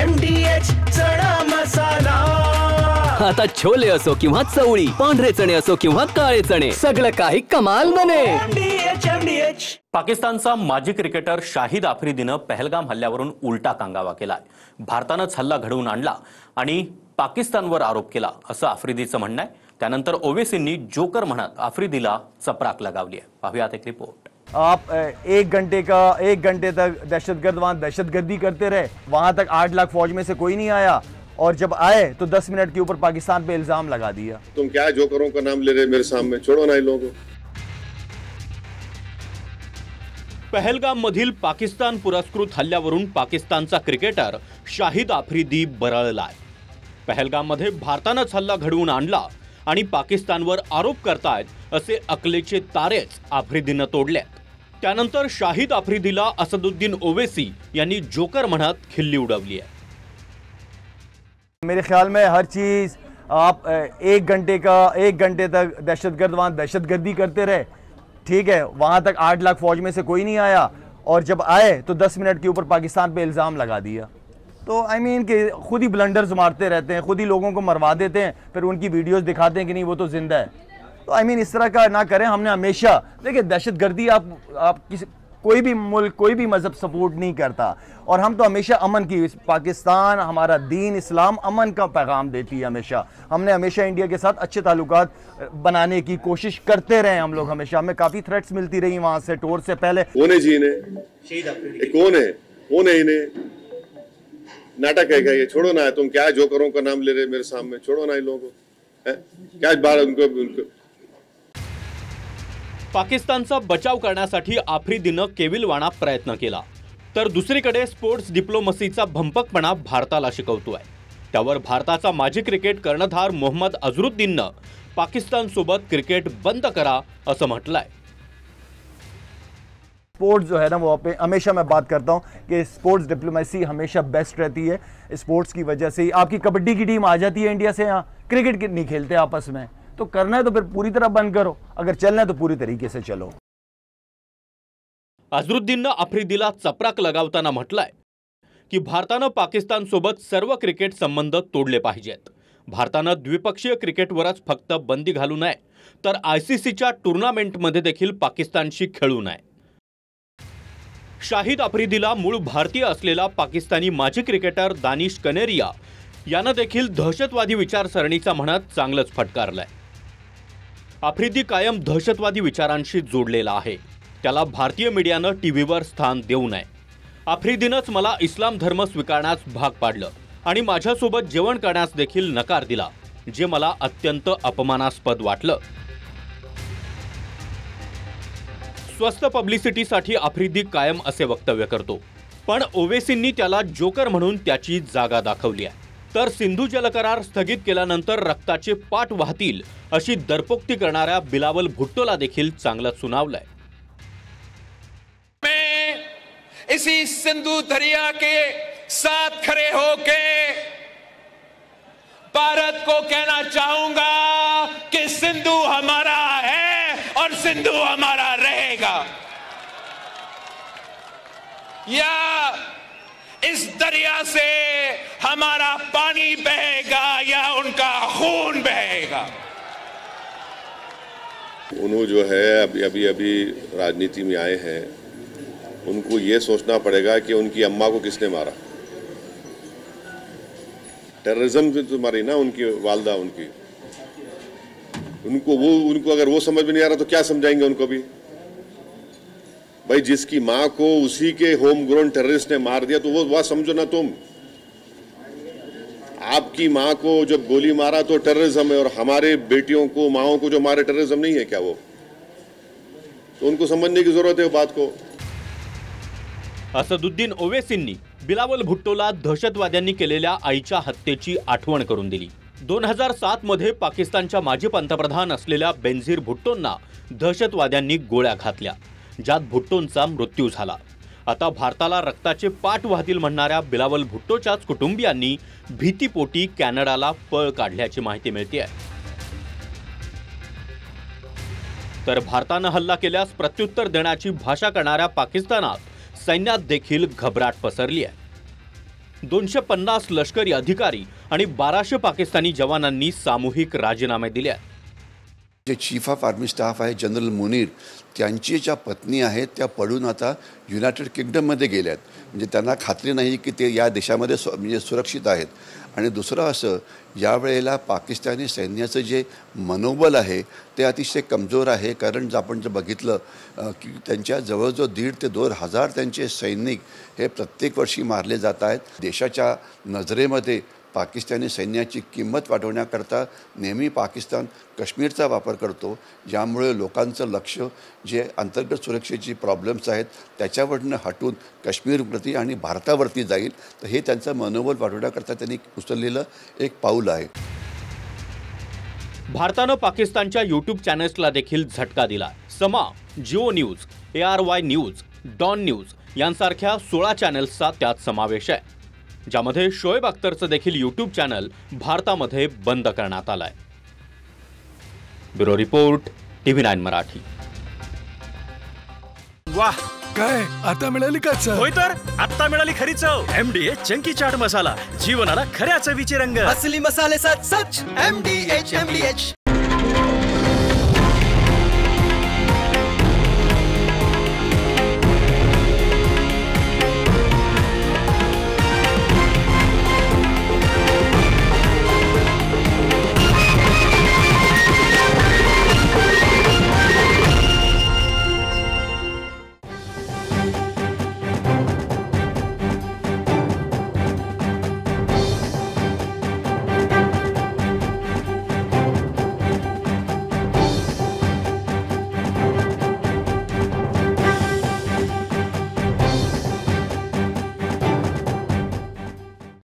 MDH चणा मसाला। आता छोले असो किंवा चवळी, पांढरे चणे असो किंवा काळे चणे, सगळं काही कमाल बने। MDH। पाकिस्तानचा माजी क्रिकेटर शाहिद आफ्रिदीनं पहलगाम हल्ल्यावरून उलटा कांगावा केलाय। भारतानंच हल्ला घडवून आणला आणि पाकिस्तानवर आरोप केला असं आफ्रिदीचं म्हणणं आहे। त्यानंतर ओवेसींनी जोकर म्हणत आफ्रिदीला चपराक लगावली आहे। पाहूयात एक रिपोर्ट। आप एक घंटे तक दहशतगर्द वहाँ दहशतगर्दी करते रहे, वहाँ तक 8 लाख फौज में से कोई नहीं आया, और जब आए तो 10 मिनट के ऊपर पाकिस्तान पे इल्जाम लगा दिया। तुम क्या जोकरों का नाम ले रहे मेरे सामने, छोड़ो ना इन लोगों को। पहलगाम मधील पाकिस्तान पुरस्कृत हल्ल्यावरून पाकिस्तानचा क्रिकेटर शाहिद आफ्रिदी बरळलाय। पहलगाम मध्ये भारतानंच हल्ला घडवून आणला आणि पाकिस्तानवर आरोप करतायत असे अकलेचे तारेच आफ्रिदीनं तोडलेत। त्यानंतर शाहिद आफ्रिदीला असदुद्दीन ओवेसी यांनी जोकर म्हणत खिल्ली उडवली आहे। मेरे ख्याल में हर चीज आप एक घंटे तक दहशतगर्द वहाँ दहशतगर्दी करते रहे, ठीक है, वहाँ तक 8 लाख फौज में से कोई नहीं आया, और जब आए तो 10 मिनट के ऊपर पाकिस्तान पे इल्ज़ाम लगा दिया। तो आई मीन कि खुद ही ब्लंडर्स मारते रहते हैं, खुद ही लोगों को मरवा देते हैं, फिर उनकी वीडियोस दिखाते हैं कि नहीं वो तो जिंदा है। तो आई मीन इस तरह का ना करें। हमने हमेशा देखिए दहशतगर्दी आप किसी कोई भी मुल्क कोई भी मजहब सपोर्ट नहीं करता, और हम तो हमेशा अमन की, पाकिस्तान हमारा दीन इस्लाम अमन का पैगाम देती है। हमेशा हमने हमेशा इंडिया के साथ अच्छे ताल्लुकात बनाने की कोशिश करते रहे। हम लोग हमेशा, हमें काफ़ी थ्रेट्स मिलती रही वहाँ से, टूर से पहले। कौन है जी इन्हें, कौन है इन्हें, नाटक है क्या ये, छोड़ो ना। तुम क्या जोकरों का नाम ले रहे मेरे सामने, छोड़ो ना इन लोगों को। क्या बार उनको पाकिस्तानचा बचाव करण्यासाठी आफ्रिदीनं केविलवाणा प्रयत्न केला, तर दुसरीकडे स्पोर्ट्स डिप्लोमसीचा भंपकपणा भारताला शिकवतोय। त्यावर भारताचा माजी क्रिकेट कर्णधार मोहम्मद अझरुद्दीननं पाकिस्तान सोबत क्रिकेट बंद करा असं म्हटलंय। स्पोर्ट्स जो है ना वो हमेशा मैं बात करता हूँ कि स्पोर्ट्स डिप्लोमेसी हमेशा बेस्ट रहती है। स्पोर्ट्स की वजह से ही आपकी कबड्डी की टीम आ जाती है इंडिया से, यहाँ क्रिकेट नहीं खेलते आपस में, तो करना है तो फिर पूरी तरह बंद करो, अगर चलना है तो पूरी तरीके से चलो। अझरुद्दीननं आफ्रिदीला चपराक लगावताना म्हटलंय की भारतानं पाकिस्तान सोबत सर्व क्रिकेट संबंध तोडले पाहिजेत। भारतानं द्विपक्षीय क्रिकेटवरच फक्त बंदी घालू नये, तर ICCच्या टूर्नामेंटमध्ये देखील पाकिस्तानशी खेळू नये। शाहिद आफ्रिदीला मूळ भारतीय असलेला पाकिस्तानी माजी क्रिकेटर दानिश कनेरिया यानं देखील दहशतवादी विचारसरणीचा म्हणत चांगलंच फटकारलंय। आफ्रिदी कायम दहशतवादी विचारांशी जोडलेला आहे, त्याला भारतीय मीडियानं टीव्हीवर स्थान देऊ नये। आफ्रिदीनंच मला इस्लाम धर्म स्वीकारण्यास भाग पाडलं आणि माझ्यासोबत जेवण करण्यास देखील नकार दिला, जे मला अत्यंत अपमानास्पद वाटलं। स्वस्त पब्लिसिटीसाठी आफ्रिदी कायम असे वक्तव्य करतो, पण ओवेसींनी त्याला जोकर म्हणून त्याची जागा दाखवली आहे। तर सिंधू जलकरार स्थगित केल्यानंतर रक्ताचे पाट वाहतील अशी दरपोक्ती करणाऱ्या बिलावल भुट्टोला देखील चांगलंच सुनावलंय। मैं इसी सिंधु दरिया के साथ खड़े होके भारत को कहना चाहूंगा कि सिंधु हमारा है और सिंधु हमारा रहेगा। या इस दरिया से हमारा पानी बहेगा या उनका खून बहेगा। उन्होंने जो है अभी राजनीति में आए हैं, उनको ये सोचना पड़ेगा कि उनकी अम्मा को किसने मारा। टेररिज्म से तो मारी ना उनकी वालदा, उनको अगर वो समझ में नहीं आ रहा तो क्या समझाएंगे उनको भी। भाई जिसकी माँ को उसी के होम ग्रोन टेररिस्ट ने मार दिया तो वो बात समझो ना तुम। आपकी माँ को जब गोली मारा तो टेररिज्म है, और हमारे बेटियों को माओं को जो मारे टेररिज्म नहीं है क्या वो? तो उनको समझने की जरूरत है बात को। असदुद्दीन ओवेसींनी बिलावल भुट्टोला दहशतवाद्यांनी केलेल्या आईच्या हत्येची आठवण करून दिली। 2007 मध्ये पाकिस्तानच्या माजी पंतप्रधान असलेल्या बेनझीर भुट्टोंना दहशतवाद्यांनी गोळ्या घातल्या, ज्यात भुट्टोंचा मृत्यू झाला। आता भारताला रक्ताचे पाट वाहतील म्हणणाऱ्या बिलावल भुट्टोच्याच कुटुंबियांनी भीतीपोटी कॅनडाला पळ काढल्याची माहिती मिळते आहे। तर भारतानं हल्ला केल्यास प्रत्युत्तर देण्याची भाषा करणाऱ्या पाकिस्तानात सैन्यात देखील घबराट पसरली आहे। 250 लष्करी अधिकारी आणि 1200 पाकिस्तानी जवानांनी सामूहिक राजीनामे दिले. जे चीफ ऑफ आर्मी स्टाफ आहे जनरल मुनीर, त्यांची ज्या पत्नी आहेत त्या पडून आता युनायटेड किंगडममध्ये गेल्यात. म्हणजे त्यांना खात्री नाही की ते या देशामध्ये म्हणजे सुरक्षित आहेत. आणि दुसरं असं, यावेळेला पाकिस्तानी सैन्याचं जे मनोबल आहे ते अतिशय कमजोर आहे. कारण आपण जर बघितलं की त्यांच्या जवळजवळ 1,500 ते 2,000 त्यांचे सैनिक हे प्रत्येक वर्षी मारले जात आहेत. देशाच्या नजरेमध्ये पाकिस्तानी सैन्याची किंमत वाढवण्याकरता नेहमी पाकिस्तान काश्मीरचा वापर करतो, ज्यामुळे लोकांचं लक्ष जे अंतर्गत सुरक्षेची प्रॉब्लेम्स आहेत त्याच्यावरनं हटून काश्मीरप्रती आणि भारतावरती जाईल. तर हे त्यांचं मनोबल वाढवण्याकरता त्यांनी उचललेलं एक पाऊल आहे. भारतानं पाकिस्तानच्या यूट्यूब चॅनल्सला देखील झटका दिला. Samaa, Geo news, ARY news, Dawn news यांसारख्या 16 चॅनल्सचा त्यात समावेश आहे, ज्यामध्ये शोएब अख्तरचं देखील यूट्यूब चॅनल भारतामध्ये बंद करण्यात आलंय. Bureau report, TV9 Marathi. वाह, काय आता मिळाली का चव? होय तर आता मिळाली खरी चव. MDH चंकी चाट मसाला, जीवनाला खऱ्या चवीचे रंग. असली मसाले सच MDH.